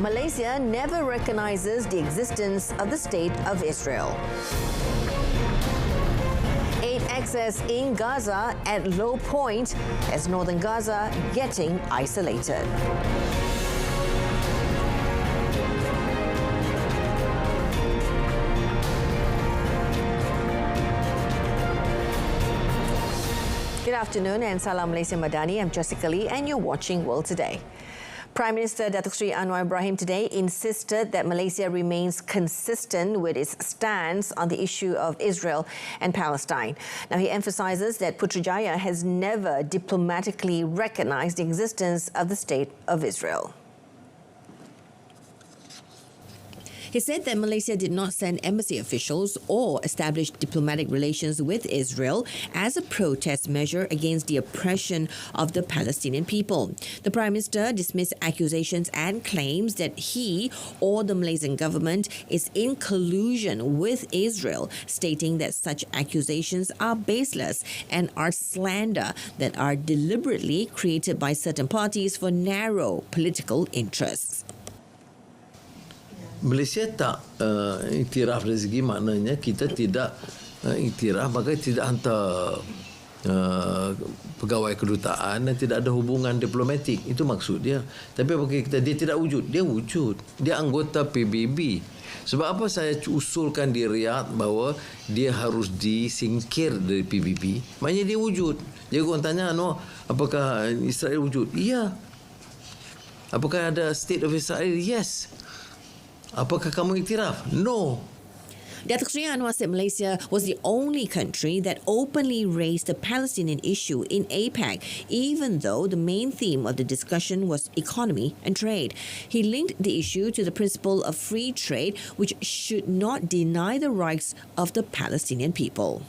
Malaysia never recognizes the existence of the State of Israel. Aid access in Gaza at low point as northern Gaza getting isolated. Good afternoon and Salam Malaysia Madani. I'm Jessica Lee and you're watching World Today. Prime Minister Datuk Seri Anwar Ibrahim today insisted that Malaysia remains consistent with its stance on the issue of Israel and Palestine. Now, he emphasises that Putrajaya has never diplomatically recognised the existence of the State of Israel. He said that Malaysia did not send embassy officials or establish diplomatic relations with Israel as a protest measure against the oppression of the Palestinian people. The Prime Minister dismissed accusations and claims that he or the Malaysian government is in collusion with Israel, stating that such accusations are baseless and are slander that are deliberately created by certain parties for narrow political interests. Malaysia tak iktiraf dari segi maknanya kita tidak iktiraf, maka tidak hantar pegawai kedutaan dan tidak ada hubungan diplomatik. Itu maksud dia. Tapi bagi kita dia tidak wujud. Dia wujud. Dia anggota PBB. Sebab apa saya usulkan di Riyadh bahawa dia harus disingkir dari PBB? Maknanya dia wujud. Jadi orang tanya, apakah Israel wujud? Ya. Apakah ada State of Israel? Yes. Apakah kamu iktiraf? No. Datuk Seri Anwar said Malaysia was the only country that openly raised the Palestinian issue in APEC, even though the main theme of the discussion was economy and trade. He linked the issue to the principle of free trade, which should not deny the rights of the Palestinian people.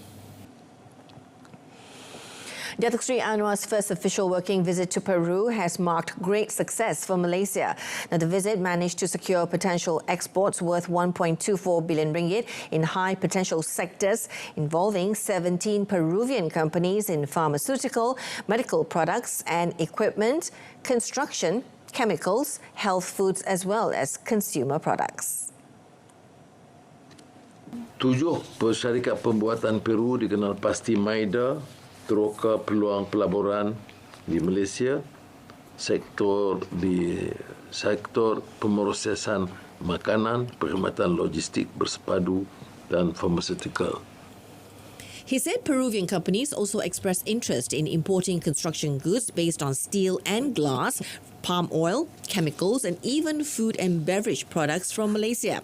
Datuk Seri Anwar's first official working visit to Peru has marked great success for Malaysia. Now, the visit managed to secure potential exports worth 1.24 billion ringgit in high potential sectors involving 17 Peruvian companies in pharmaceutical, medical products and equipment, construction, chemicals, health foods as well as consumer products. 7 syarikat pembuatan Peru dikenal pasti Maida teroka peluang pelaburan di Malaysia, sektor pemrosesan makanan, perkhidmatan logistik bersepadu dan pharmaceutical. He said Peruvian companies also expressed interest in importing construction goods based on steel and glass, palm oil, chemicals and even food and beverage products from Malaysia.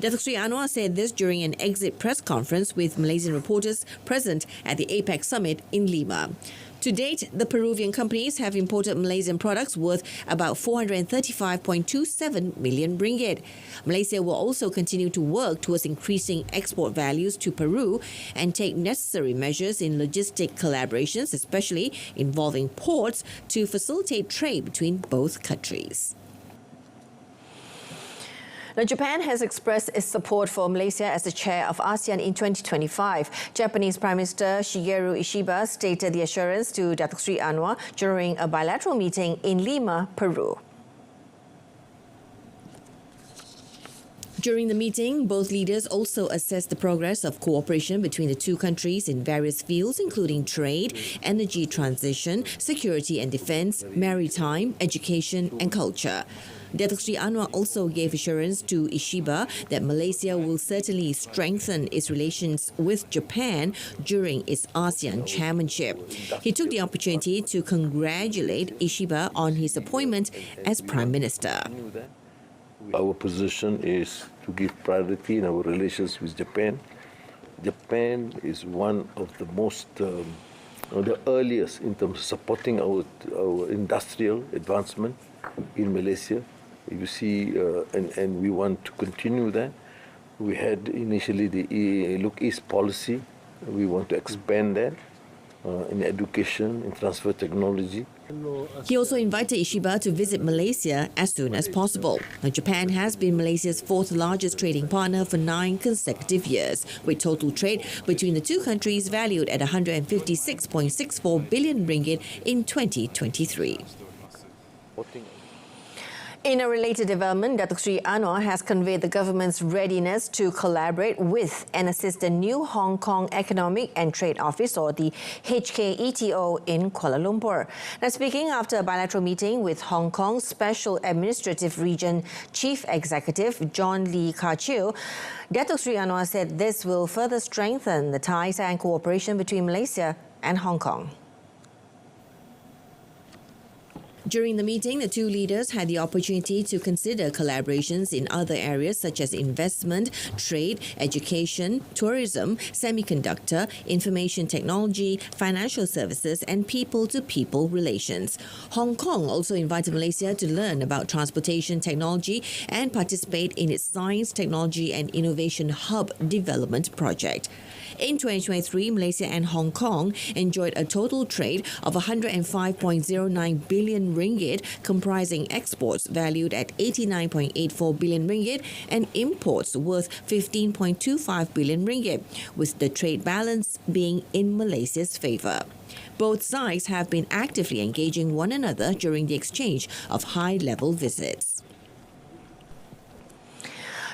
Datuk Seri Anwar said this during an exit press conference with Malaysian reporters present at the APEC summit in Lima. To date, the Peruvian companies have imported Malaysian products worth about 435.27 million ringgit. Malaysia will also continue to work towards increasing export values to Peru and take necessary measures in logistic collaborations, especially involving ports, to facilitate trade between both countries. Now, Japan has expressed its support for Malaysia as the chair of ASEAN in 2025. Japanese Prime Minister Shigeru Ishiba stated the assurance to Datuk Seri Anwar during a bilateral meeting in Lima, Peru. During the meeting, both leaders also assessed the progress of cooperation between the two countries in various fields, including trade, energy transition, security and defense, maritime, education and culture. Datuk Seri Anwar also gave assurance to Ishiba that Malaysia will certainly strengthen its relations with Japan during its ASEAN chairmanship. He took the opportunity to congratulate Ishiba on his appointment as Prime Minister. Our position is to give priority in our relations with Japan. Japan is one of the most, the earliest in terms of supporting our industrial advancement in Malaysia. You see, and we want to continue that. We had initially the Look East policy. We want to expand that in education, in transfer technology. He also invited Ishiba to visit Malaysia as soon as possible. Now, Japan has been Malaysia's fourth largest trading partner for 9 consecutive years, with total trade between the two countries valued at 156.64 billion ringgit in 2023. In a related development, Datuk Seri Anwar has conveyed the government's readiness to collaborate with and assist the new Hong Kong Economic and Trade Office, or the HKETO, in Kuala Lumpur. Now, speaking after a bilateral meeting with Hong Kong's Special Administrative Region Chief Executive John Lee Ka-chiu, Datuk Seri Anwar said this will further strengthen the ties and cooperation between Malaysia and Hong Kong. During the meeting, the two leaders had the opportunity to consider collaborations in other areas such as investment, trade, education, tourism, semiconductor, information technology, financial services, and people-to-people relations. Hong Kong also invited Malaysia to learn about transportation technology and participate in its Science, Technology and Innovation Hub development project. In 2023, Malaysia and Hong Kong enjoyed a total trade of 105.09 billion ringgit, comprising exports valued at 89.84 billion ringgit and imports worth 15.25 billion ringgit, with the trade balance being in Malaysia's favour. Both sides have been actively engaging one another during the exchange of high-level visits.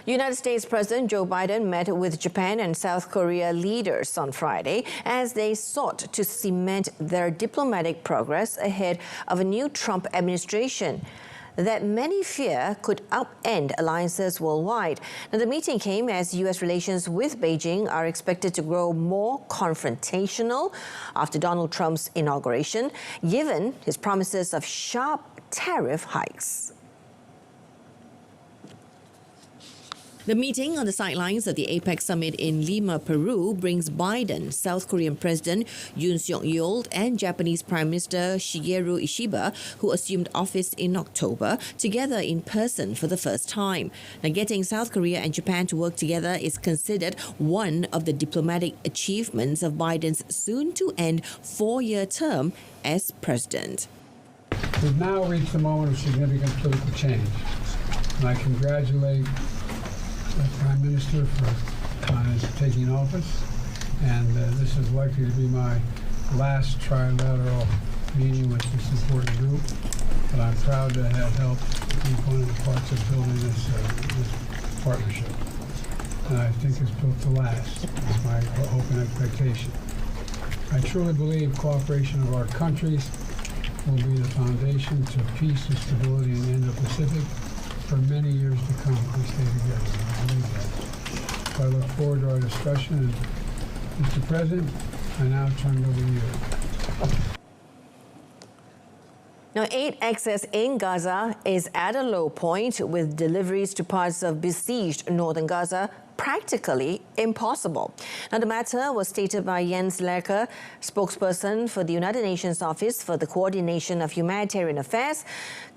United States President Joe Biden met with Japan and South Korea leaders on Friday as they sought to cement their diplomatic progress ahead of a new Trump administration that many fear could upend alliances worldwide. Now, the meeting came as U.S. relations with Beijing are expected to grow more confrontational after Donald Trump's inauguration, given his promises of sharp tariff hikes. The meeting on the sidelines of the APEC summit in Lima, Peru, brings Biden, South Korean President Yoon Suk-yeol, and Japanese Prime Minister Shigeru Ishiba, who assumed office in October, together in person for the first time. Now, getting South Korea and Japan to work together is considered one of the diplomatic achievements of Biden's soon-to-end four-year term as president. We've now reached a moment of significant political change, and I congratulate the Prime Minister for taking office, and this is likely to be my last trilateral meeting with this important group, but I'm proud to have helped be one of the parts of building this partnership. And I think it's built to last, is my hope and expectation. I truly believe cooperation of our countries will be the foundation to peace and stability in the Indo-Pacific for many years to come if we stay together. I believe that. So I look forward to our discussion. And Mr. President, I now turn it over to you. Now, aid access in Gaza is at a low point, with deliveries to parts of besieged northern Gaza practically impossible. Now, the matter was stated by Jens Lerker, spokesperson for the United Nations Office for the Coordination of Humanitarian Affairs,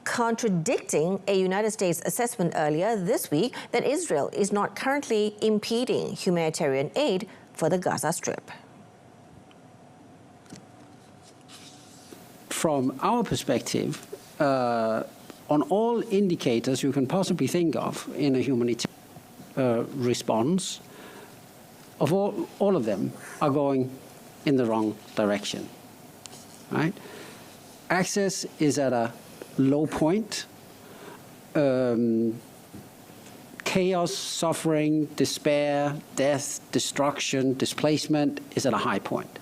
contradicting a United States assessment earlier this week that Israel is not currently impeding humanitarian aid for the Gaza Strip. From our perspective, on all indicators you can possibly think of in a humanitarian response, of all of them are going in the wrong direction, right? Access is at a low point. Chaos, suffering, despair, death, destruction, displacement is at a high point.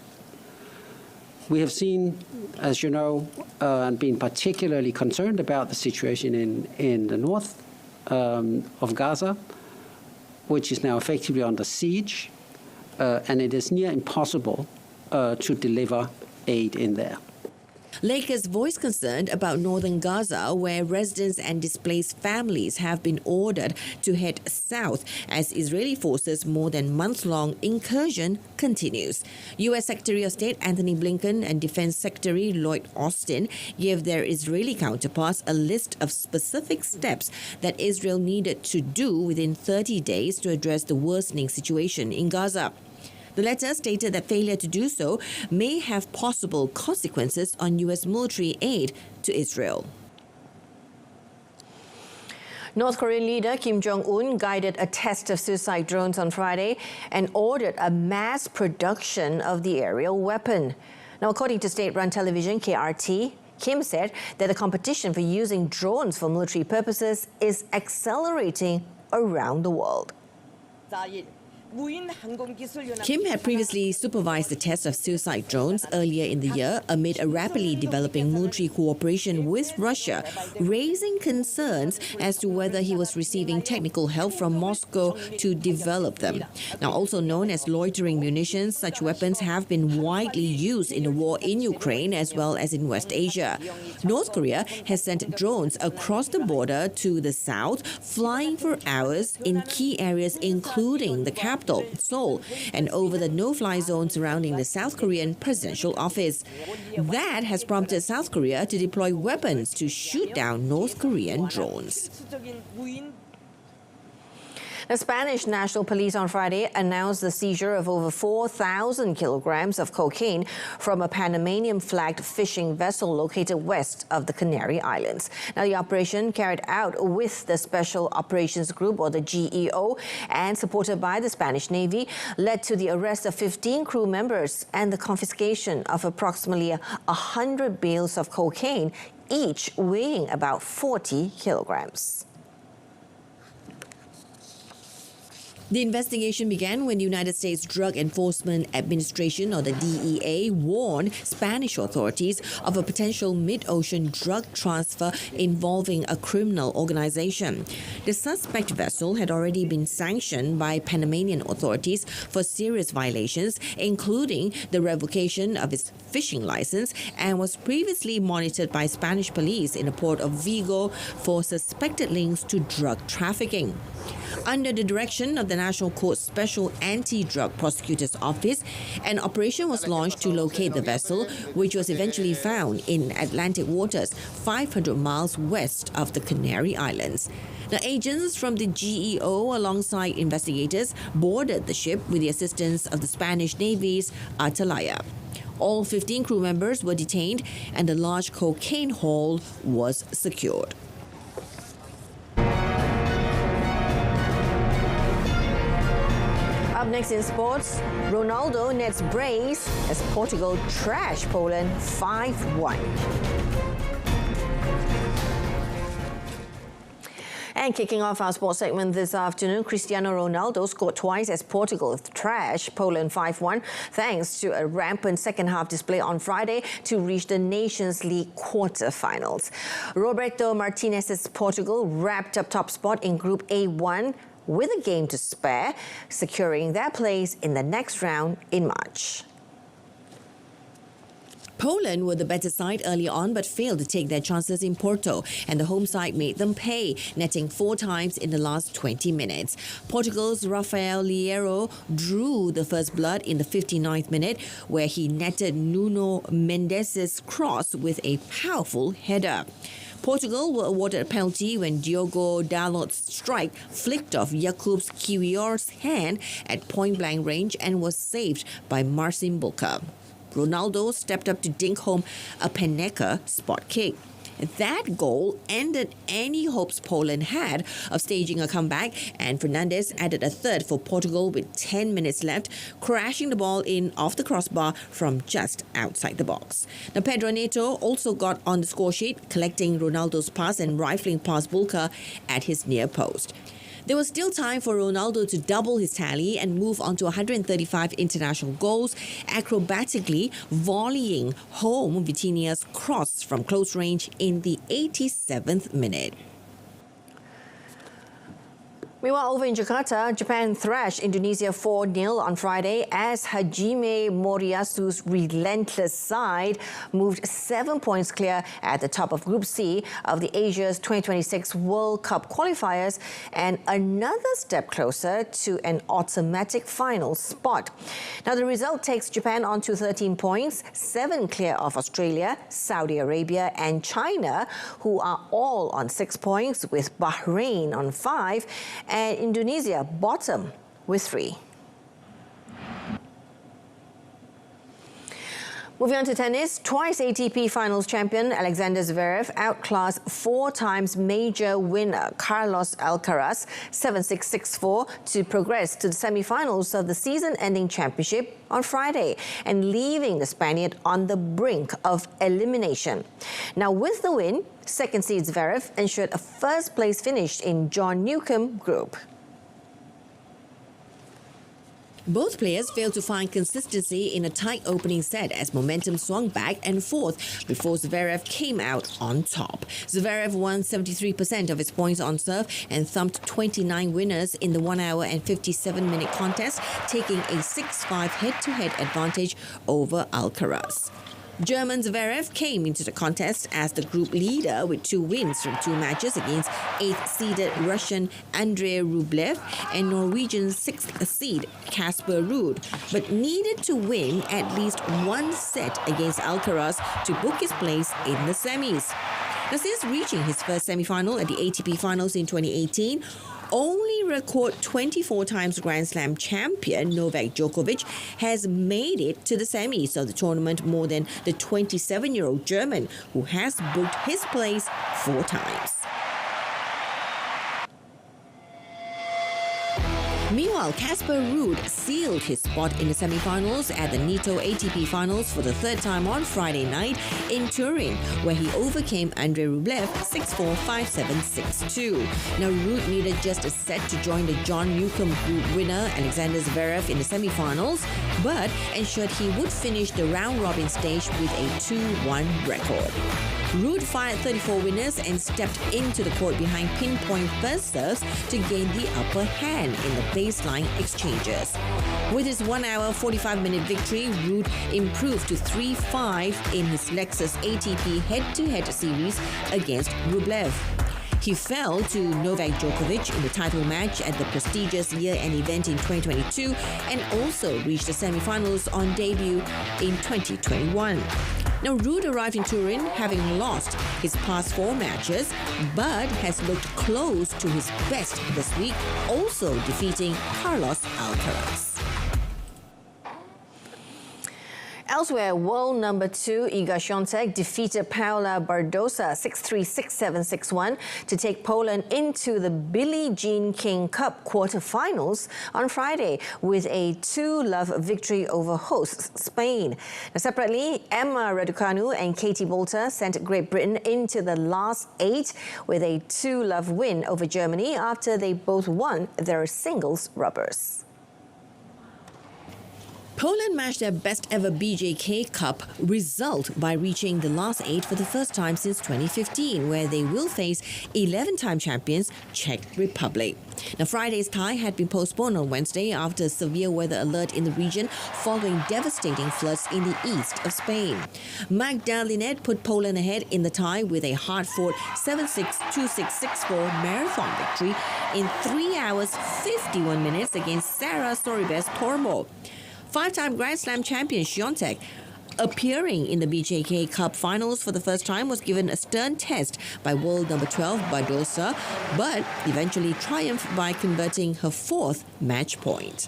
We have seen, as you know, and been particularly concerned about the situation in the north of Gaza, which is now effectively under siege, and it is near impossible to deliver aid in there. Lakers voiced concern about northern Gaza, where residents and displaced families have been ordered to head south as Israeli forces' more than month-long incursion continues. U.S. Secretary of State Anthony Blinken and Defense Secretary Lloyd Austin gave their Israeli counterparts a list of specific steps that Israel needed to do within 30 days to address the worsening situation in Gaza. The letter stated that failure to do so may have possible consequences on U.S. military aid to Israel. North Korean leader Kim Jong-un guided a test of suicide drones on Friday and ordered a mass production of the aerial weapon. Now, according to state-run television KRT, Kim said that the competition for using drones for military purposes is accelerating around the world. Kim had previously supervised the test of suicide drones earlier in the year amid a rapidly developing military cooperation with Russia, raising concerns as to whether he was receiving technical help from Moscow to develop them. Now, also known as loitering munitions, such weapons have been widely used in the war in Ukraine as well as in West Asia. North Korea has sent drones across the border to the south, flying for hours in key areas including the capital, Seoul, and over the no-fly zone surrounding the South Korean presidential office. That has prompted South Korea to deploy weapons to shoot down North Korean drones. The Spanish National Police on Friday announced the seizure of over 4,000 kilograms of cocaine from a Panamanian-flagged fishing vessel located west of the Canary Islands. Now, the operation, carried out with the Special Operations Group, or the GEO, and supported by the Spanish Navy, led to the arrest of 15 crew members and the confiscation of approximately 100 bales of cocaine, each weighing about 40 kilograms. The investigation began when the United States Drug Enforcement Administration, or the DEA, warned Spanish authorities of a potential mid-ocean drug transfer involving a criminal organization. The suspect vessel had already been sanctioned by Panamanian authorities for serious violations, including the revocation of its fishing license, and was previously monitored by Spanish police in the port of Vigo for suspected links to drug trafficking. Under the direction of the National Court's Special Anti-Drug Prosecutor's Office, an operation was launched to locate the vessel, which was eventually found in Atlantic waters 500 miles west of the Canary Islands. The agents from the GEO, alongside investigators, boarded the ship with the assistance of the Spanish Navy's Atalaya. All 15 crew members were detained and the large cocaine haul was secured. Up next in sports, Ronaldo nets brace as Portugal trash Poland 5-1. And kicking off our sports segment this afternoon, Cristiano Ronaldo scored twice as Portugal trashed Poland 5-1, thanks to a rampant second-half display on Friday to reach the Nations League quarter-finals. Roberto Martinez's Portugal wrapped up top spot in Group A1 with a game to spare, securing their place in the next round in March. Poland were the better side early on but failed to take their chances in Porto, and the home side made them pay, netting 4 times in the last 20 minutes. Portugal's Rafael Leão drew the first blood in the 59th minute, where he netted Nuno Mendes' cross with a powerful header. Portugal were awarded a penalty when Diogo Dalot's strike flicked off Jakub's Kiwior's hand at point-blank range and was saved by Marcin Bulka. Ronaldo stepped up to dink home a Penneca spot kick. That goal ended any hopes Poland had of staging a comeback, and Fernandes added a third for Portugal with 10 minutes left, crashing the ball in off the crossbar from just outside the box. Now, Pedro Neto also got on the score sheet, collecting Ronaldo's pass and rifling past Bulka at his near post. There was still time for Ronaldo to double his tally and move on to 135 international goals, acrobatically volleying home Vitinha's cross from close range in the 87th minute. Meanwhile, over in Jakarta, Japan thrashed Indonesia 4-0 on Friday as Hajime Moriyasu's relentless side moved 7 points clear at the top of Group C of the Asia's 2026 World Cup qualifiers and another step closer to an automatic final spot. Now, the result takes Japan on to 13 points, 7 clear of Australia, Saudi Arabia and China, who are all on 6 points, with Bahrain on 5 and Indonesia bottom with 3. Moving on to tennis, twice ATP Finals champion Alexander Zverev outclassed 4 times major winner Carlos Alcaraz 7-6, 6-4 to progress to the semi-finals of the season-ending championship on Friday and leaving the Spaniard on the brink of elimination. Now with the win, second seed Zverev ensured a first-place finish in John Newcombe Group. Both players failed to find consistency in a tight opening set as momentum swung back and forth before Zverev came out on top. Zverev won 73% of his points on serve and thumped 29 winners in the 1 hour and 57-minute contest, taking a 6-5 head-to-head advantage over Alcaraz. German Zverev came into the contest as the group leader with 2 wins from 2 matches against 8th-seeded Russian Andrei Rublev and Norwegian 6th seed Casper Ruud, but needed to win at least 1 set against Alcaraz to book his place in the semis. Now, since reaching his first semi-final at the ATP Finals in 2018, only record 24 times Grand Slam champion Novak Djokovic has made it to the semis of the tournament more than the 27-year-old German, who has booked his place 4 times. Meanwhile, Casper Ruud sealed his spot in the semi-finals at the Nitto ATP Finals for the 3rd time on Friday night in Turin, where he overcame Andrei Rublev 6-4, 5-7, 6-2. Now, Ruud needed just a set to join the John Newcombe Group winner Alexander Zverev in the semi-finals, but ensured he would finish the round-robin stage with a 2-1 record. Ruud fired 34 winners and stepped into the court behind pinpoint first serves to gain the upper hand in the baseline exchanges. With his 1 hour 45-minute victory, Ruud improved to 3-5 in his Lexus ATP head-to-head series against Rublev. He fell to Novak Djokovic in the title match at the prestigious year-end event in 2022 and also reached the semi-finals on debut in 2021. Now, Ruud arrived in Turin having lost his past 4 matches, but has looked close to his best this week, also defeating Carlos Alcaraz. Elsewhere, world number 2 Iga Świątek defeated Paula Badosa 6-3, 6-7, 6-1 to take Poland into the Billie Jean King Cup quarter-finals on Friday with a 2-love victory over hosts Spain. Now, separately, Emma Raducanu and Katie Boulter sent Great Britain into the last 8 with a 2-love win over Germany after they both won their singles rubbers. Poland matched their best-ever BJK Cup result by reaching the last 8 for the first time since 2015, where they will face 11-time champions Czech Republic. Now, Friday's tie had been postponed on Wednesday after a severe weather alert in the region following devastating floods in the east of Spain. Magda Linette put Poland ahead in the tie with a hard-fought 7-6, 2-6, 6-4 marathon victory in 3 hours 51 minutes against Sarah Sorribes Tormo. 5-time Grand Slam champion Świątek, appearing in the BJK Cup finals for the first time, was given a stern test by world number 12 Badosa, but eventually triumphed by converting her 4th match point.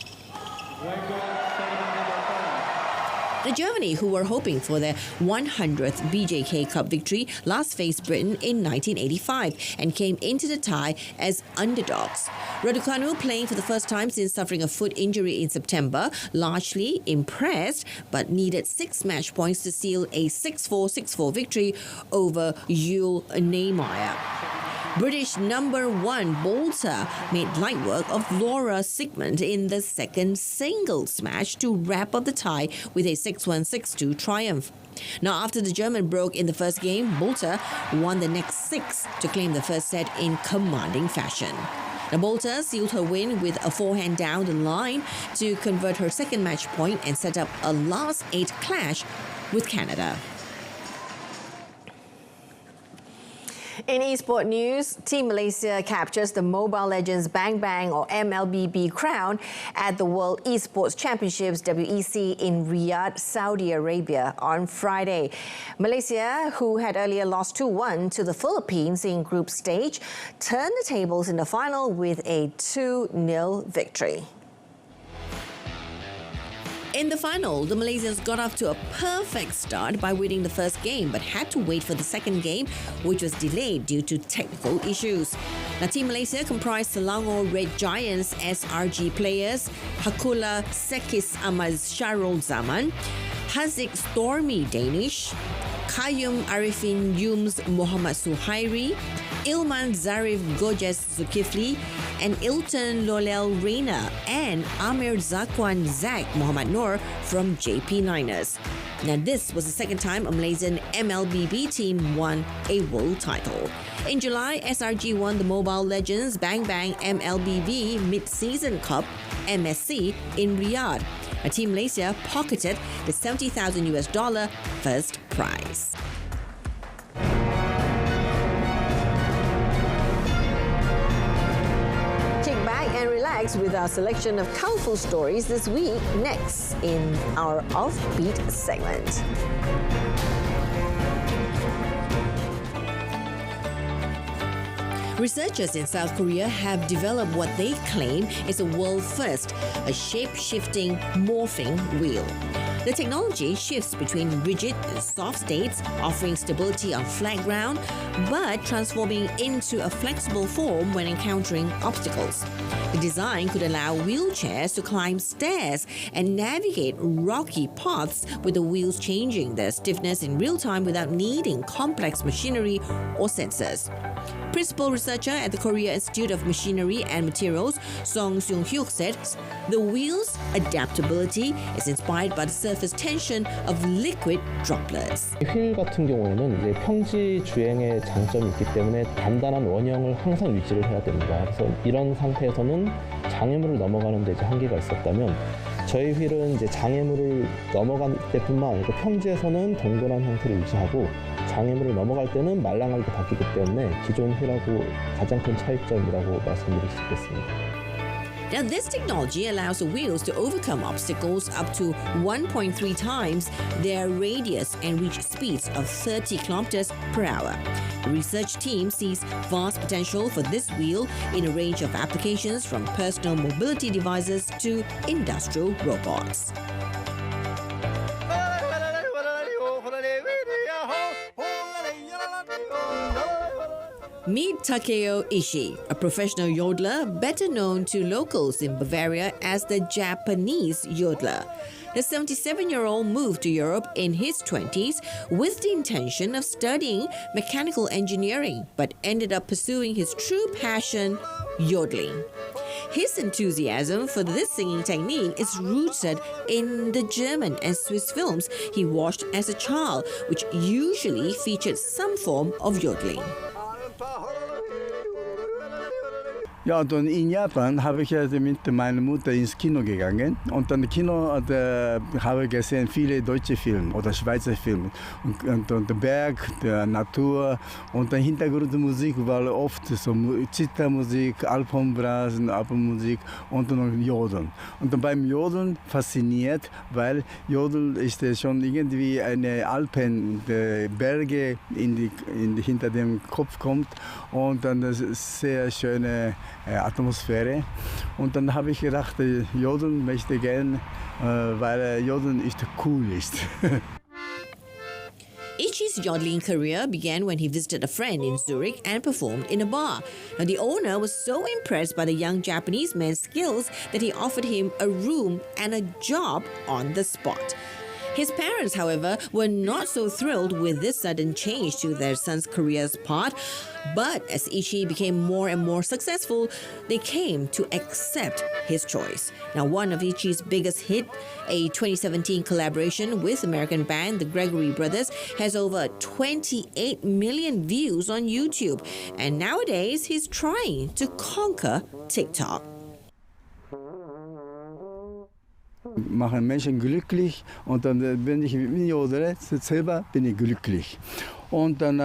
The Germany, who were hoping for their 100th BJK Cup victory, last faced Britain in 1985 and came into the tie as underdogs. Raducanu, playing for the first time since suffering a foot injury in September, largely impressed but needed 6 match points to seal a 6-4, 6-4 victory over Yul Neymeyer. British number 1 Boulter made light work of Laura Sigmund in the second singles match to wrap up the tie with a 6-1, 6-2 triumph. Now, after the German broke in the first game, Boulter won the next 6 to claim the first set in commanding fashion. Now, Boulter sealed her win with a forehand down the line to convert her second match point and set up a last 8 clash with Canada. In esports news, Team Malaysia captures the Mobile Legends Bang Bang or MLBB crown at the World Esports Championships WEC in Riyadh, Saudi Arabia on Friday. Malaysia, who had earlier lost 2-1 to the Philippines in group stage, turned the tables in the final with a 2-0 victory. In the final, the Malaysians got off to a perfect start by winning the first game, but had to wait for the second game, which was delayed due to technical issues. Now, Team Malaysia comprised Selangor Red Giants SRG players Hakula Sekis Ahmad Syarul Zaman, Haziq Stormy Danish, Qayyum Arifin Yums Muhammad Suhairi, Ilman Zarif Gojes Zulkifli, and Ilton Lolel Reina, and Amir Zakwan Zak Muhammad Noor from JP Niners. Now, this was the second time a Malaysian MLBB team won a world title. In July, SRG won the Mobile Legends Bang Bang MLBB Mid-Season Cup (MSC) in Riyadh. Team Malaysia pocketed the $70,000 first prize. Kick back and relax with our selection of colourful stories this week, next in our Offbeat segment. Researchers in South Korea have developed what they claim is a world first, a shape-shifting morphing wheel. The technology shifts between rigid and soft states, offering stability on flat ground, but transforming into a flexible form when encountering obstacles. The design could allow wheelchairs to climb stairs and navigate rocky paths with the wheels changing their stiffness in real time without needing complex machinery or sensors. Principal researcher at the Korea Institute of Machinery and Materials, Song Seung-hyuk, said the wheel's adaptability is inspired by the surface tension of liquid droplets. 휠 같은 경우에는 이제 평지 주행의 장점이 있기 때문에 단단한 원형을 항상 유지를 해야 됩니다. 그래서 이런 상태에서는 장애물을 넘어가는 데 이제 한계가 있었다면 저희 휠은 이제 장애물을 넘어갈 때뿐만 아니고 평지에서는 동그란 형태를 유지하고 장애물을 넘어갈 때는 말랑하게 바뀌기 때문에 기존 휠하고 가장 큰 차이점이라고 말씀드릴 수 있겠습니다. Now, this technology allows the wheels to overcome obstacles up to 1.3 times their radius and reach speeds of 30 kilometers per hour. The research team sees vast potential for this wheel in a range of applications from personal mobility devices to industrial robots. Meet Takeo Ishii, a professional yodeler better known to locals in Bavaria as the Japanese yodeler. The 77-year-old moved to Europe in his 20s with the intention of studying mechanical engineering, but ended up pursuing his true passion, yodeling. His enthusiasm for this singing technique is rooted in the German and Swiss films he watched as a child, which usually featured some form of yodeling. Ja, und in Japan habe ich mit meiner Mutter ins Kino gegangen und dann Kino habe ich gesehen viele deutsche Filme oder Schweizer Filme und der Berg, der Natur und der Hintergrundmusik war oft so Zittermusik, Alpenmusik und noch Jodeln. Und dann beim Jodeln fasziniert, weil Jodel ist schon irgendwie eine Alpen, die Berge hinter dem Kopf kommt und dann das sehr schöne Atmosphäre. Und dann habe ich gedacht, Jodeln möchte gern, weil Jodeln ist cool ist. Ichi's yodeling career began when he visited a friend in Zurich and performed in a bar. Now, the owner was so impressed by the young Japanese man's skills that he offered him a room and a job on the spot. His parents, however, were not so thrilled with this sudden change to their son's career's path. But as Ichi became more and more successful, they came to accept his choice. Now, one of Ichi's biggest hits, a 2017 collaboration with American band the Gregory Brothers, has over 28 million views on YouTube. And nowadays, he's trying to conquer TikTok. Machen Menschen glücklich und dann wenn ich jodele, selber bin ich glücklich. Und dann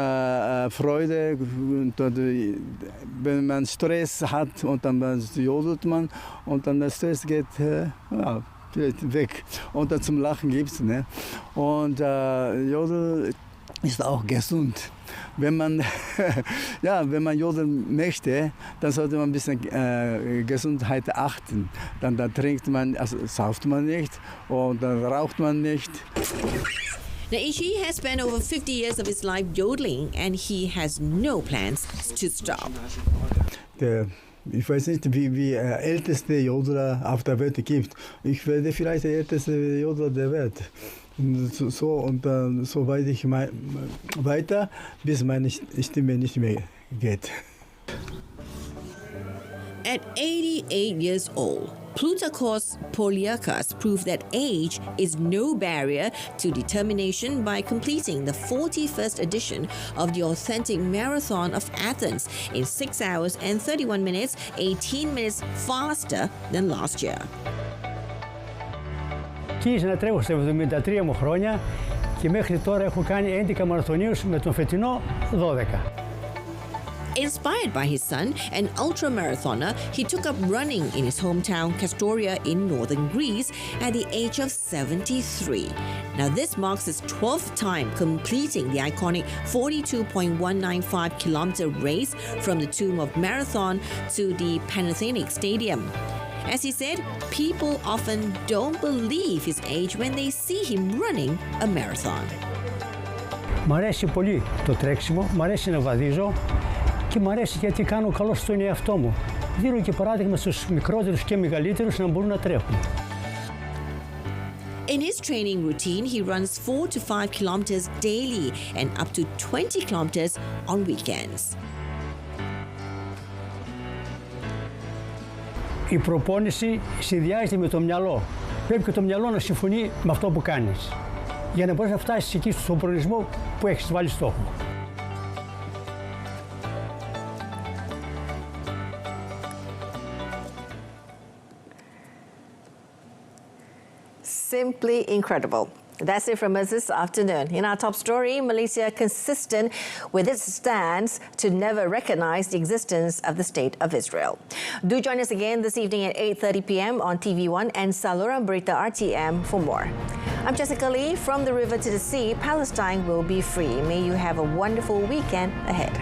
Freude, und wenn man Stress hat und dann jodelt man und dann der Stress geht weg und dann zum Lachen gibt's, ne? Und Jodel ist auch gesund. Wenn man, wenn man jodeln möchte, dann sollte man ein bisschen Gesundheit achten. Dann trinkt man, also sauft man nicht und dann raucht man nicht. Now, Ishi has spent over 50 years of his life yodeling, and he has no plans to stop. Ich weiß nicht, wie älteste Jodeler auf der Welt gibt. Ich werde vielleicht der älteste Jodeler der Welt. So weit ich weiter, bis meine Stimme nicht mehr geht. At 88 years old, Plutarchos Poliakas proved that age is no barrier to determination by completing the 41st edition of the authentic Marathon of Athens in 6 hours and 31 minutes, 18 minutes faster than last year. Κοίταξα να τρέχω στα 73 μου χρόνια και μέχρι τώρα έχω κάνει 11 μαραθωνίους με τον φετινό 12. Inspired by his son, an ultra-marathoner, he took up running in his hometown Castoria in northern Greece at the age of 73. Now this marks his 12th time completing the iconic 42.195-kilometer race from the tomb of Marathon to the Panathenaic Stadium. As he said, people often don't believe his age when they see him running a marathon. Μ' αρέσει πολύ το τρέξιμο, μ' αρέσει να βαδίζω και μ' αρέσει γιατί κάνω καλό στον εαυτό μου. Δίνω και παράδειγμα στους μικρότερους και μεγαλύτερους να μπορούν να τρέχουν. In his training routine, he runs 4 to 5 kilometers daily and up to 20 kilometers on weekends. Η προπόνηση συνδυάζεται με το μυαλό. Πρέπει και το μυαλό να συμφωνεί με αυτό που κάνεις. Για να μπορείς να φτάσεις εκεί στον προορισμό που έχεις βάλει στόχο. Simply incredible. That's it from us this afternoon. In our top story, Malaysia consistent with its stance to never recognize the existence of the State of Israel. Do join us again this evening at 8:30 p.m. on TV1 and saluran Berita RTM for more. I'm Jessica Lee. From the river to the sea, Palestine will be free. May you have a wonderful weekend ahead.